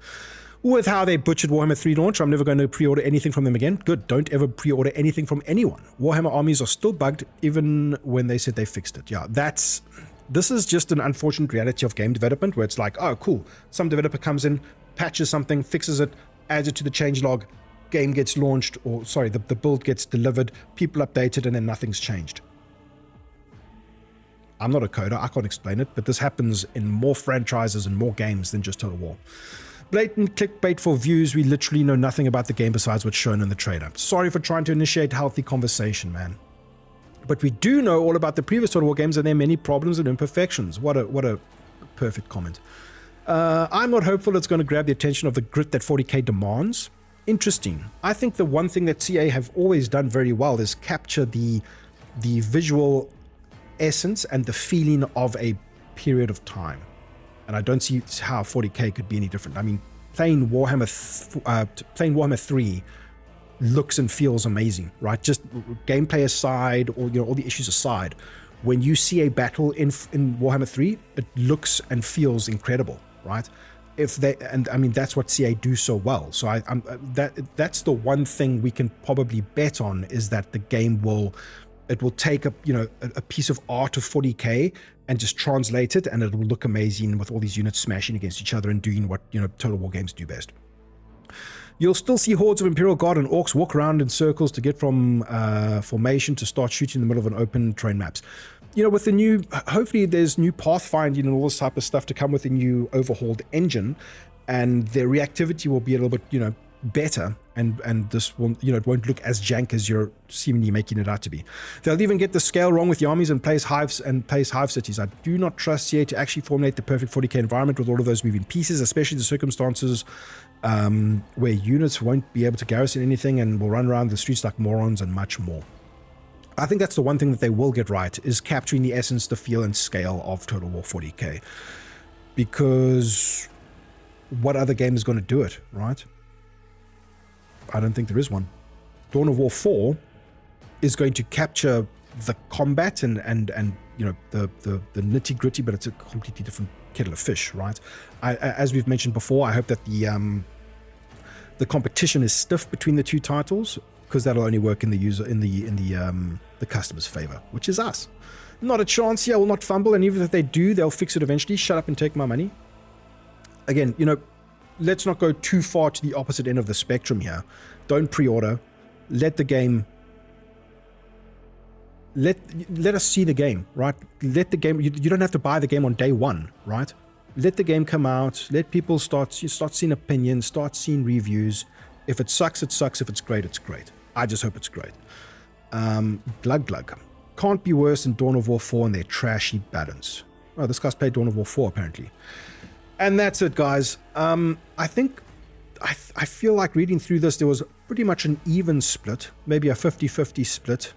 With how they butchered Warhammer 3 launch, I'm never going to pre-order anything from them again. Good, don't ever pre-order anything from anyone. Warhammer armies are still bugged, even when they said they fixed it. Yeah, this is just an unfortunate reality of game development, where it's like, oh, cool. Some developer comes in, patches something, fixes it, adds it to the changelog, game gets launched, or sorry, the build gets delivered, people update it, and then nothing's changed. I'm not a coder, I can't explain it, but this happens in more franchises and more games than just Total War. Blatant clickbait for views. We literally know nothing about the game besides what's shown in the trailer. Sorry for trying to initiate healthy conversation, man. But we do know all about the previous Total War games and their many problems and imperfections. What a perfect comment. I'm not hopeful it's going to grab the attention of the grit that 40k demands. Interesting. I think the one thing that CA have always done very well is capture the visual essence and the feeling of a period of time. And I don't see how 40k could be any different. I mean, playing Warhammer 3 looks and feels amazing, right? Just gameplay aside, or all the issues aside, when you see a battle in Warhammer 3, it looks and feels incredible, right? I mean, that's what CA do so well. So that's the one thing we can probably bet on, is that the game will take a piece of art of 40k and just translate it, and it will look amazing with all these units smashing against each other and doing what Total War games do best. You'll still see hordes of Imperial Guard and Orcs walk around in circles to get from formation to start shooting in the middle of an open terrain maps. You know, with the new, hopefully there's new pathfinding and all this type of stuff to come with the new overhauled engine, and their reactivity will be a little bit, you know, better, and this will, you know, it won't look as jank as you're seemingly making it out to be. They'll even get the scale wrong with the armies and place hive cities. I do not trust CA to actually formulate the perfect 40k environment with all of those moving pieces, especially the circumstances where units won't be able to garrison anything and will run around the streets like morons and much more. I think that's the one thing that they will get right, is capturing the essence, the feel and scale of Total War 40k, because what other game is going to do it, right? I don't think there is one. Dawn of War 4 is going to capture the combat and you know, the nitty gritty, but it's a completely different kettle of fish, right? As we've mentioned before, I hope that the competition is stiff between the two titles, because that'll only work in the customer's favor, which is us. Not a chance here. I will not fumble, and even if they do, they'll fix it eventually. Shut up and take my money. Again, you know, let's not go too far to the opposite end of the spectrum here. Don't pre-order. Let the game, let us see the game, right? Let the game, you don't have to buy the game on day one, right? Let the game come out. Let people start seeing opinions, start seeing reviews. If it sucks, it sucks. If it's great, it's great. I just hope it's great. Glug. Can't be worse than Dawn of War 4 and their trashy balance. Oh, this guy's played Dawn of War 4 apparently. And that's it, guys. I think, I feel like reading through this, there was pretty much an even split, maybe a 50-50 split,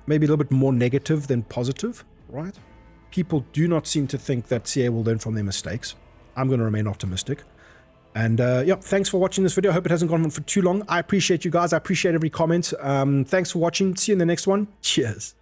maybe a little bit more negative than positive, right? People do not seem to think that CA will learn from their mistakes. I'm going to remain optimistic. And yeah, thanks for watching this video. I hope it hasn't gone on for too long. I appreciate you guys. I appreciate every comment. Thanks for watching. See you in the next one. Cheers.